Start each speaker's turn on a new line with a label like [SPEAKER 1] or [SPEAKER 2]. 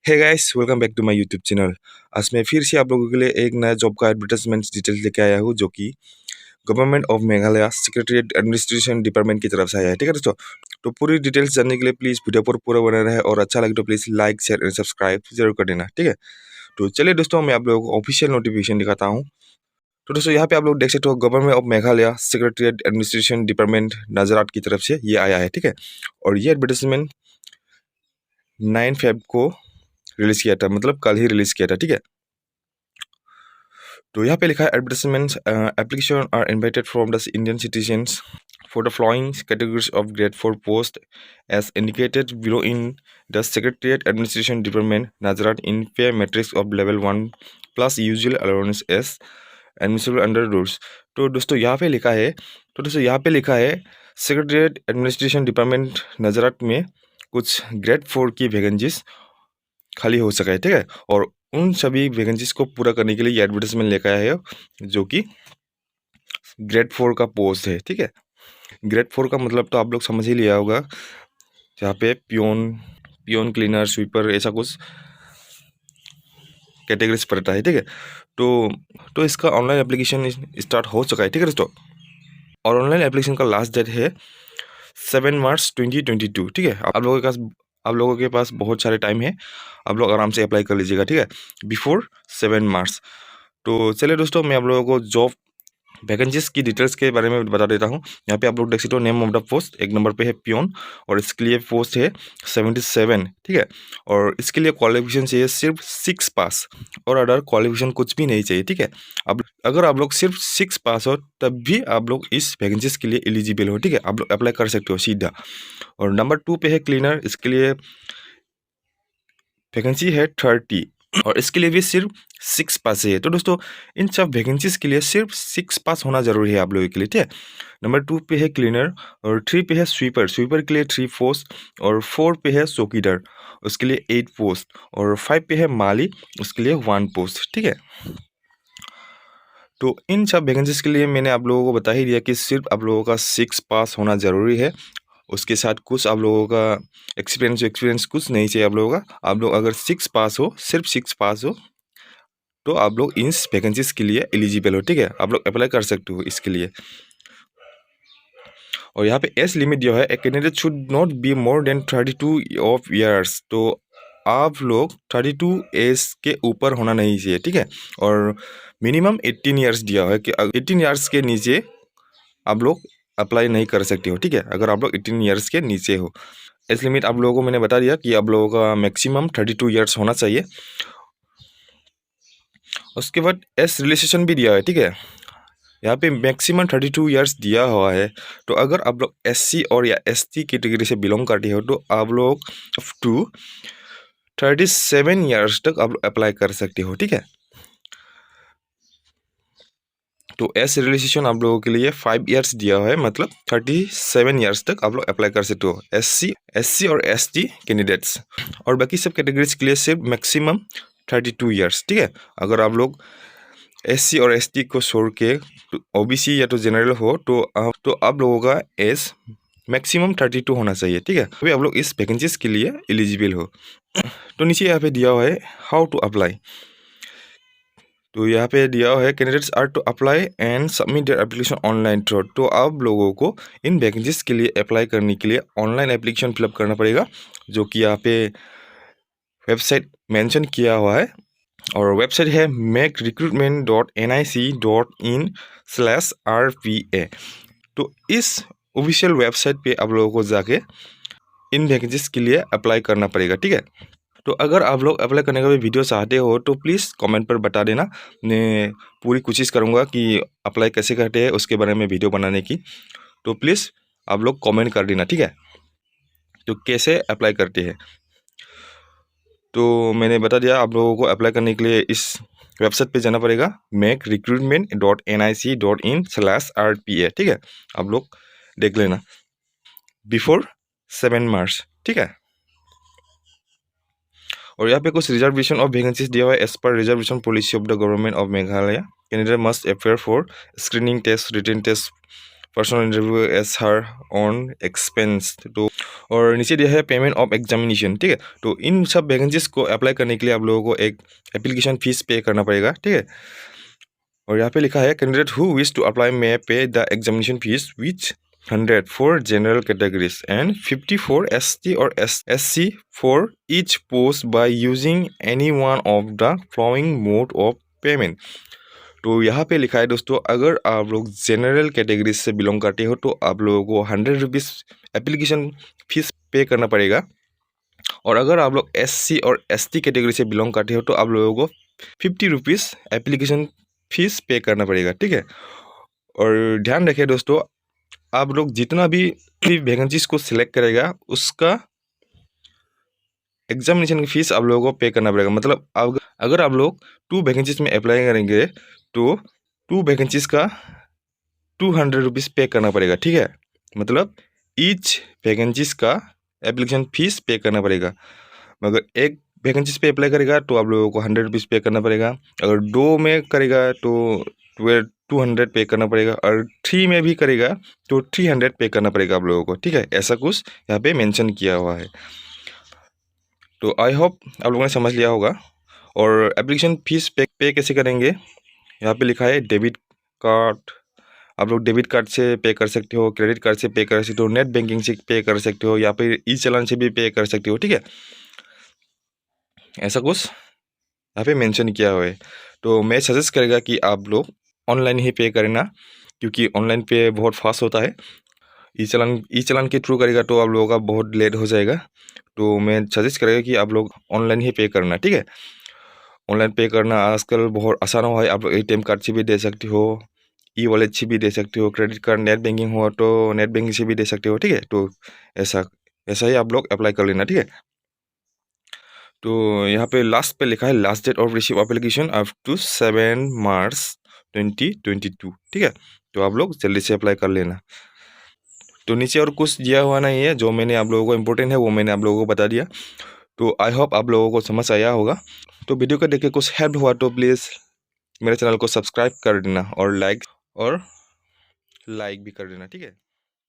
[SPEAKER 1] Hey guys, welcome back to my YouTube channel. आज मैं फिर से आप लोगों के लिए एक नया जॉब का एडवर्टाइजमेंट डिटेल्स लेके आया हूँ, जो कि government of Meghalaya secretariat administration department की तरफ से आया है। ठीक है दोस्तों, तो पूरी डिटेल्स जानने के लिए प्लीज़ वीडियो पर पूरा बना रहे, और अच्छा लगे तो please like share and subscribe जरूर कर देना। ठीक है, तो चलिए दोस्तों, मैं आप लोगों को ऑफिशियल नोटिफिकेशन दिखाता हूँ। तो दोस्तों, यहाँ पे आप लोग देख सकते हो, government of Meghalaya secretariat administration department Nazarat की तरफ से ये आया है। ठीक है, और ये एडवर्टाइजमेंट 9 फेब को रिलीज किया था, मतलब कल ही रिलीज किया था। ठीक है, तो यहाँ पे लिखा है advertisement application are invited from the Indian citizens for the following categories of grade 4 post as indicated below in the secretariat administration department Nazarat in pay matrix of level 1 plus usual allowance as admissible under rules. तो दोस्तों यहाँ पे लिखा है secretariat administration department नाजरात में कुछ grade 4 की vacancies खाली हो सका है। ठीक है, और उन सभी वैकेंसीज को पूरा करने के लिए ये एडवर्टाइजमेंट लेकर आया है, जो कि ग्रेड 4 का पोस्ट है। ठीक है, ग्रेड 4 का मतलब तो आप लोग समझ ही लिया होगा, जहाँ पे पियोन क्लीनर स्वीपर ऐसा कुछ कैटेगरीज पड़ता है। ठीक है, तो इसका ऑनलाइन एप्लीकेशन स्टार्ट हो चुका है। ठीक है दोस्तों, और ऑनलाइन एप्लीकेशन का लास्ट डेट है 7 मार्च 2022। ठीक है, आप लोगों के पास बहुत सारे टाइम है, आप लोग आराम से अप्लाई कर लीजिएगा। ठीक है, बिफोर 7 मार्च। तो चलिए दोस्तों, मैं आप लोगों को जॉब वैकेंसीज की डिटेल्स के बारे में बता देता हूँ। यहाँ पे आप लोग देख सकते हो, नेम ऑफ द पोस्ट एक नंबर पे है पियोन, और इसके लिए पोस्ट है 77। ठीक है, और इसके लिए क्वालिफिकेशन चाहिए सिर्फ 6 पास, और अदर क्वालिफिकेशन कुछ भी नहीं चाहिए। ठीक है, अब अगर आप लोग सिर्फ 6 पास हो, तब भी आप लोग इस वैकेंसीज के लिए एलिजिबल हो। ठीक है, आप लोग अप्लाई कर सकते हो सीधा। और नंबर 2 पे है क्लीनर, इसके लिए वैकेंसी है 30, और इसके लिए भी सिर्फ 6 पास है। तो दोस्तों, इन सब वैकेंसीज के लिए सिर्फ 6 पास होना जरूरी है आप लोगों के लिए। ठीक है, नंबर 2 पे है क्लीनर, और 3 पे है स्वीपर, स्वीपर के लिए 3 पोस्ट, और 4 पे है चौकीदार, उसके लिए 8 पोस्ट, और 5 पे है माली, उसके लिए 1 पोस्ट। ठीक है, तो इन सब वैकेंसीज के लिए मैंने आप लोगों को बता ही दिया कि सिर्फ आप लोगों का 6 पास होना ज़रूरी है। उसके साथ कुछ आप लोगों का एक्सपीरियंस कुछ नहीं चाहिए आप लोगों का। आप लोग अगर 6 पास हो, सिर्फ 6 पास हो, तो आप लोग इन वैकेंसीज के लिए एलिजिबल हो। ठीक है, आप लोग अप्लाई कर सकते हो इसके लिए। और यहाँ पे एज लिमिट जो है, a candidate should not be more than 32 of years. तो आप लोग 32 एज के ऊपर होना नहीं चाहिए। ठीक है, और मिनिमम 18 ईयर्स दिया है कि 18 ईयर्स के नीचे आप लोग अप्लाई नहीं कर सकते हो। ठीक है, अगर आप लोग 18 ईयर्स के नीचे हो। एज लिमिट आप लोगों को मैंने बता दिया कि आप लोगों का मैक्सिमम 32 ईयर्स होना चाहिए। उसके बाद एज रिलेशन भी दिया है। ठीक है, यहाँ पे मैक्सिमम 32 ईयर्स दिया हुआ है। तो अगर आप लोग SC और या ST कैटेगरी से बिलोंग करते हो, तो आप लोग अप टू 37 ईयर्स तक आप अप्लाई कर सकते हो। ठीक है, तो एस रिलेशन आप लोगों के लिए 5 ईयर्स दिया हुआ है, मतलब 37 ईयर्स तक आप लोग अप्लाई कर सकते हो, SC और ST कैंडिडेट्स। और बाकी सब कैटेगरीज के लिए सिर्फ मैक्सिमम 32 ईयर्स। ठीक है, अगर आप लोग SC और ST को छोड़ के OBC या तो जनरल हो, तो आप लोगों का एज मैक्सिमम 32 होना चाहिए। ठीक है, अभी आप लोग इस वैकेंसीज के लिए एलिजिबल हो। तो नीचे यहाँ पे दिया हुआ है हाउ टू अप्लाई। तो यहाँ पे दिया हुआ है candidates are to apply and submit their application online through. तो आप लोगों को इन वैकेंसीज के लिए अप्लाई करने के लिए ऑनलाइन एप्लीकेशन फिलअप करना पड़ेगा, जो कि यहाँ पे वेबसाइट मेंशन किया हुआ है। और वेबसाइट है makerecruitment.nic.in/rpa। तो इस ऑफिशियल वेबसाइट पे आप लोगों को जाके इन वैकेंसीज के लिए अप्लाई करना पड़ेगा। ठीक है, तो अगर आप लोग अप्लाई करने का भी वीडियो चाहते हो, तो प्लीज़ कमेंट पर बता देना। मैं पूरी कोशिश करूँगा कि अप्लाई कैसे करते हैं उसके बारे में वीडियो बनाने की। तो प्लीज़ आप लोग कमेंट कर देना। ठीक है, तो कैसे अप्लाई करते हैं, तो मैंने बता दिया। आप लोगों को अप्लाई करने के लिए इस वेबसाइट पे जाना पड़ेगा, makerecruitment.nic.in/rpa। ठीक है, आप लोग देख लेना बिफोर 7 मार्च। ठीक है, और यहाँ पे कुछ रिजर्वेशन ऑफ वैकेंसीज दिया हुआ है। एज पर reservation policy of the government of Meghalaya, candidate must appear for screening test, written test personal interview as her own expense. तो और नीचे दिया है पेमेंट ऑफ एग्जामिनेशन, ठीक है। तो इन सब वैकेंसीज को अप्लाई करने के लिए आप लोगों को एक एप्लीकेशन फीस पे करना पड़ेगा, ठीक है। और यहाँ पे लिखा है candidate who wish to apply may pay the examination fees which 100 for general categories and 50 for ST or SC for each post by using any one of the following mode of payment। तो यहाँ पे लिखा है दोस्तों, अगर आप लोग general category से बिलोंग करते हो तो आप लोगों को 100 रुपीज़ एप्लीकेशन फीस पे करना पड़ेगा। और अगर आप लोग SC और ST कैटेगरी से बिलोंग करते हो तो आप लोगों को 50 रुपीज़ एप्लीकेशन फीस पे करना पड़ेगा, ठीक है। और ध्यान रखिए दोस्तों, आप लोग जितना भी वैकेंसीज को सिलेक्ट करेगा उसका एग्जामिनेशन की फीस आप लोगों को पे करना पड़ेगा। मतलब अगर आप लोग 2 वैकेंसीज में अप्लाई करेंगे तो 2 वैकेंसीज का 200 रुपीज़ पे करना पड़ेगा, ठीक है। मतलब ईच वैकेंसीज का एप्लीकेशन फीस पे करना पड़ेगा। मगर एक वैकेंसीज पे अप्लाई करेगा तो आप लोगों को 100 रुपीज़ पे करना पड़ेगा। अगर 2 में करेगा तो 200 पे करना पड़ेगा, और 3 में भी करेगा तो 300 पे करना पड़ेगा आप लोगों को, ठीक है। ऐसा कुछ यहाँ पे मेंशन किया हुआ है। तो आई होप आप लोगों ने समझ लिया होगा। और एप्लीकेशन फीस पे कैसे करेंगे, यहाँ पे लिखा है डेबिट कार्ड। आप लोग डेबिट कार्ड से पे कर सकते हो, क्रेडिट कार्ड से पे कर सकते हो, नेट बैंकिंग से पे कर सकते हो, या फिर ई चालान से भी पे कर सकते हो, ठीक है। ऐसा कुछ यहाँ पे मेंशन किया हुआ है। तो मैं सजेस्ट करेगा कि आप लोग ऑनलाइन ही पे करना, क्योंकि ऑनलाइन पे बहुत फास्ट होता है। ई चालान के थ्रू करेगा तो आप लोगों का बहुत लेट हो जाएगा। तो मैं सजेस्ट करेगा कि आप लोग ऑनलाइन ही पे करना, ठीक है। ऑनलाइन पे करना आजकल बहुत आसान हुआ है। आप लोग ATM कार्ड से भी दे सकते हो, ई वॉलेट से भी दे सकते हो, क्रेडिट कार्ड नेट बैंकिंग हो तो नेट बैंकिंग से भी दे सकते हो, ठीक है। तो ऐसा ऐसा ही आप लोग अप्लाई कर लेना, ठीक है। तो यहाँ पे लास्ट पे लिखा है last date of receive application up to 7 March 2022, ठीक है। तो आप लोग जल्दी से अप्लाई कर लेना। तो नीचे और कुछ दिया हुआ नहीं है, जो मैंने आप लोगों को इम्पोर्टेंट है वो मैंने आप लोगों को बता दिया। तो आई होप आप लोगों को समझ आया होगा। तो वीडियो को देख के कुछ हेल्प हुआ तो प्लीज़ मेरे चैनल को सब्सक्राइब कर देना और लाइक भी कर देना, ठीक है।